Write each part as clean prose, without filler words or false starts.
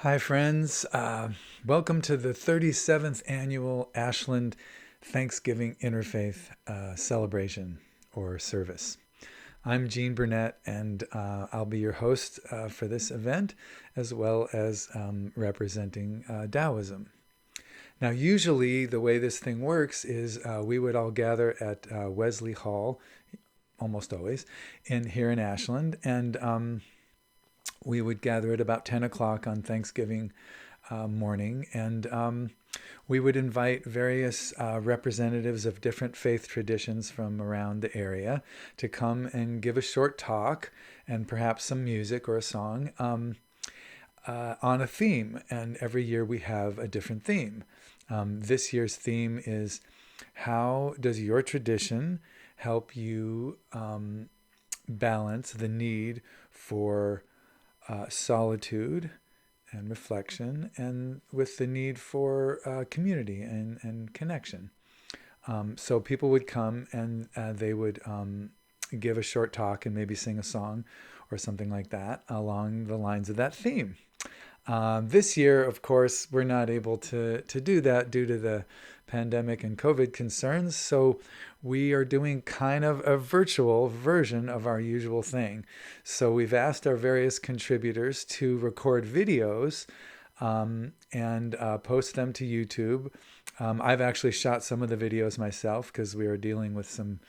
Hi, friends. Welcome to the 37th annual Ashland Thanksgiving Interfaith celebration or service. I'm Gene Burnett, and I'll be your host for this event, as well as representing Taoism. Now, usually the way this thing works is we would all gather at Wesley Hall, almost always, here in Ashland, and we would gather at about 10 o'clock on Thanksgiving morning, and we would invite various representatives of different faith traditions from around the area to come and give a short talk and perhaps some music or a song on a theme. And every year we have a different theme. This year's theme is, how does your tradition help you balance the need for solitude and reflection, and with the need for community and connection? So people would come and they would give a short talk and maybe sing a song or something like that along the lines of that theme. This year, of course, we're not able to do that due to the pandemic and COVID concerns. So we are doing kind of a virtual version of our usual thing. So we've asked our various contributors to record videos and post them to YouTube. I've actually shot some of the videos myself because we are dealing with some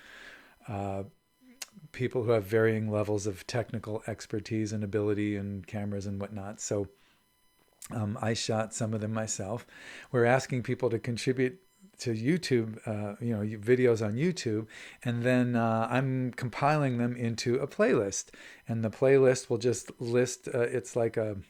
people who have varying levels of technical expertise and ability and cameras and whatnot. So I shot some of them myself. We're asking people to contribute to YouTube, videos on YouTube, and then I'm compiling them into a playlist. And the playlist will just list. It's like an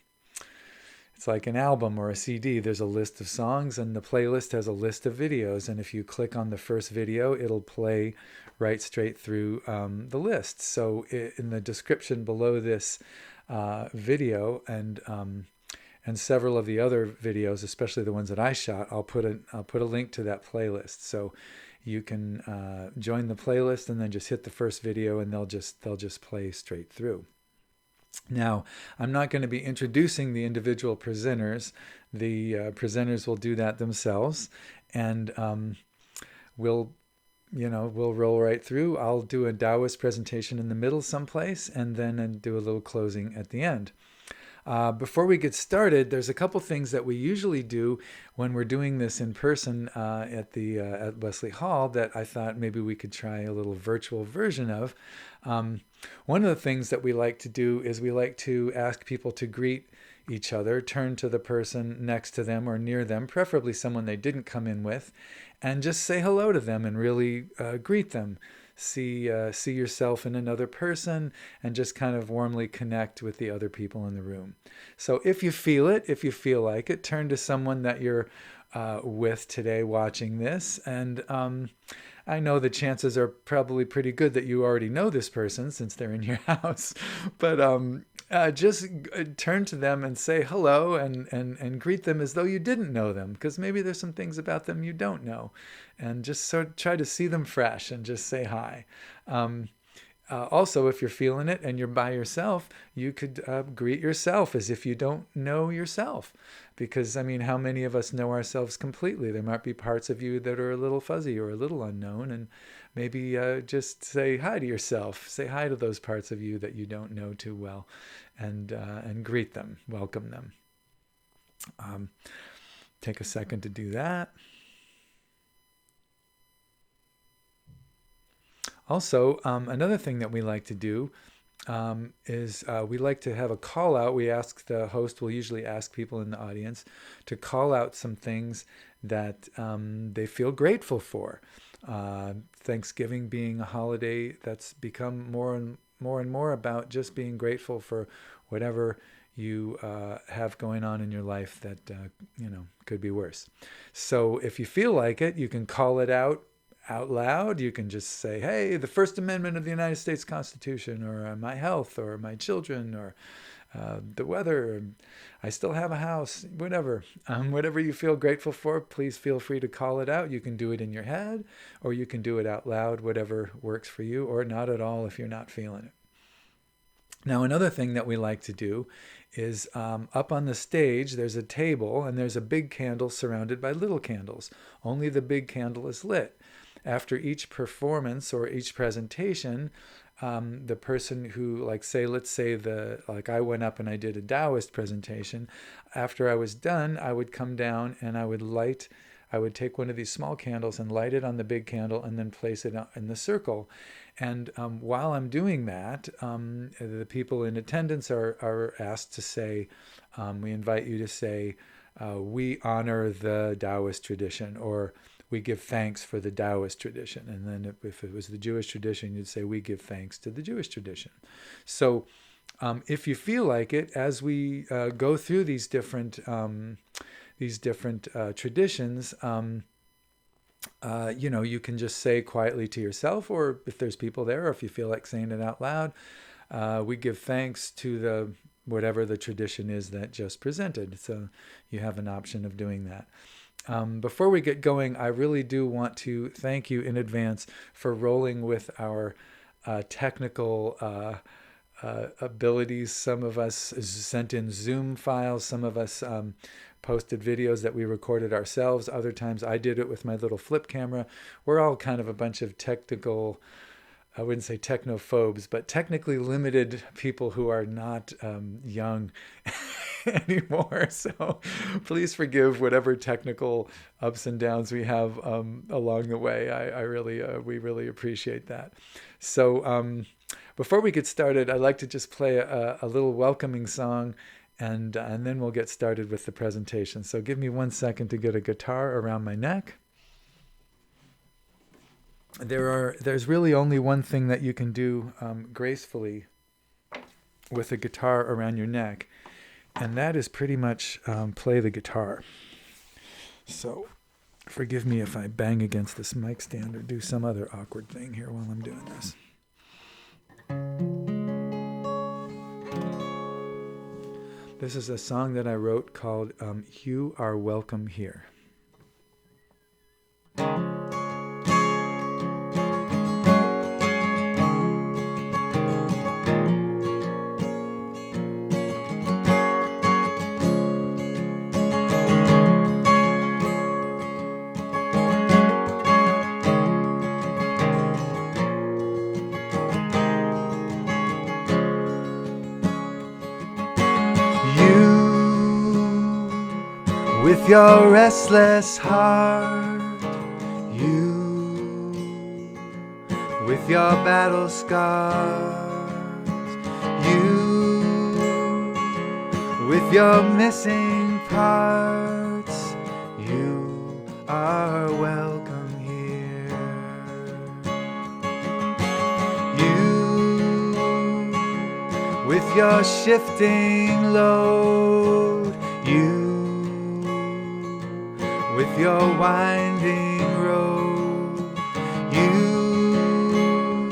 album or a CD. There's a list of songs, and the playlist has a list of videos. And if you click on the first video, it'll play right straight through the list. So in the description below this video and several of the other videos, especially the ones that I shot, I'll put a link to that playlist, so you can join the playlist and then just hit the first video, and they'll just play straight through. Now, I'm not going to be introducing the individual presenters. The presenters will do that themselves, and we'll roll right through. I'll do a Taoist presentation in the middle someplace, and then do a little closing at the end. Before we get started, there's a couple things that we usually do when we're doing this in person at Wesley Hall that I thought maybe we could try a little virtual version of. One of the things that we like to do is we like to ask people to greet each other, turn to the person next to them or near them, preferably someone they didn't come in with, and just say hello to them and really greet them. See yourself in another person, and just kind of warmly connect with the other people in the room. So if you feel like it, turn to someone that you're with today watching this. And I know the chances are probably pretty good that you already know this person since they're in your house. But just turn to them and say hello, and greet them as though you didn't know them, because maybe there's some things about them you don't know. And just sort of try to see them fresh and just say hi. Also, if you're feeling it and you're by yourself, you could greet yourself as if you don't know yourself. Because, I mean, how many of us know ourselves completely? There might be parts of you that are a little fuzzy or a little unknown, and maybe just say hi to yourself. Say hi to those parts of you that you don't know too well, and greet them, welcome them. Take a second to do that. Also, another thing that we like to do is we like to have a call out. The host will usually ask people in the audience to call out some things that they feel grateful for. Thanksgiving being a holiday that's become more and more about just being grateful for whatever you have going on in your life that could be worse. So if you feel like it, you can call it out loud. You can just say, hey, the First Amendment of the United States Constitution, or my health, or my children, or the weather, or I still have a house, whatever. Whatever you feel grateful for, please feel free to call it out. You can do it in your head, or you can do it out loud, whatever works for you, or not at all if you're not feeling it. Now, another thing that we like to do is up on the stage, there's a table and there's a big candle surrounded by little candles. Only the big candle is lit. After each performance or each presentation, the person who, like, say, let's say like I went up and I did a Taoist presentation. After I was done, I would come down and I would take one of these small candles and light it on the big candle and then place it in the circle. And while I'm doing that, the people in attendance are asked to say, we invite you to say, we honor the Taoist tradition, or we give thanks for the Taoist tradition. And then if it was the Jewish tradition, you'd say, we give thanks to the Jewish tradition. So if you feel like it, as we go through these different traditions, you can just say quietly to yourself, or if there's people there, or if you feel like saying it out loud, we give thanks to whatever the tradition is that just presented. So you have an option of doing that. Before we get going, I really do want to thank you in advance for rolling with our technical abilities. Some of us sent in Zoom files. Some of us posted videos that we recorded ourselves. Other times I did it with my little flip camera. We're all kind of a bunch of technical, I wouldn't say technophobes, but technically limited people who are not young anymore. So please forgive whatever technical ups and downs we have along the way. We really appreciate that. So before we get started, I'd like to just play a little welcoming song, and then we'll get started with the presentation. So give me 1 second to get a guitar around my neck. There's really only one thing that you can do gracefully with a guitar around your neck, and that is pretty much play the guitar. So forgive me if I bang against this mic stand or do some other awkward thing here while I'm doing this. This is a song that I wrote called You Are Welcome Here. With your restless heart, you, with your battle scars, you, with your missing parts, you are welcome here. You, with your shifting load, you, with your winding road, you,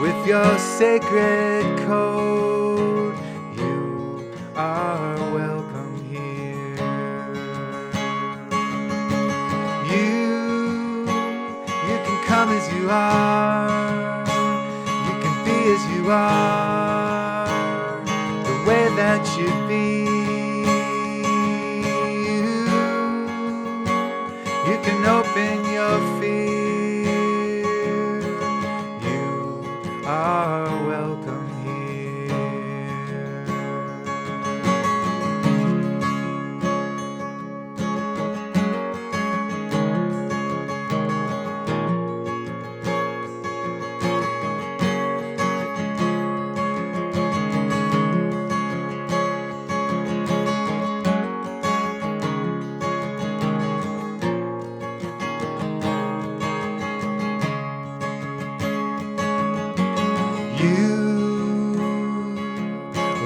with your sacred code, you are welcome here. You can come as you are, you can be as you are, the way that you be. You can open your fear. You are welcome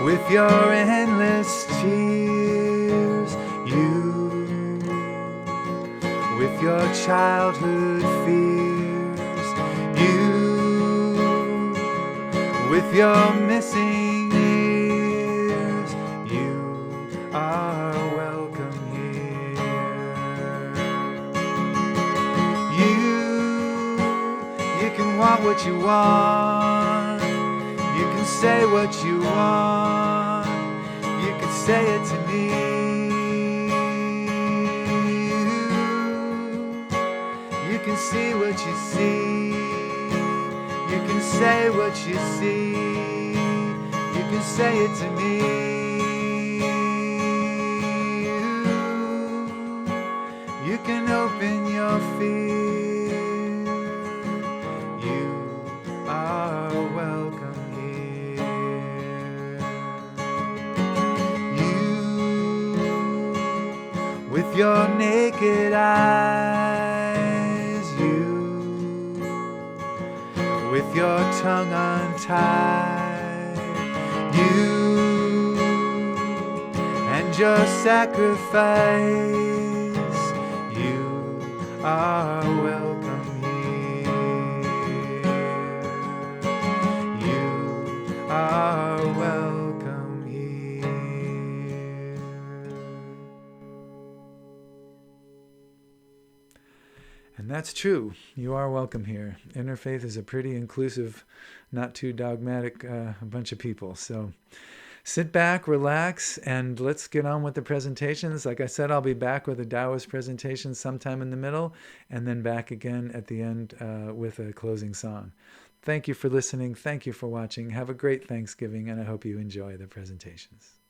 with your endless tears, you, with your childhood fears, you, with your missing years, you are welcome here. You can want what you want, you can say say what you want. You can say it to me. You can see what you see. You can say what you see. You can say it to me. You can open your fear. You are welcome here. You, with your naked eyes, you, with your tongue untied, you and your sacrifice, you are welcome here. You are welcome here. And that's true. You are welcome here. Interfaith is a pretty inclusive, not too dogmatic bunch of people. So sit back, relax, and let's get on with the presentations. Like I said, I'll be back with a Taoist presentation sometime in the middle, and then back again at the end with a closing song. Thank you for listening. Thank you for watching. Have a great Thanksgiving, and I hope you enjoy the presentations.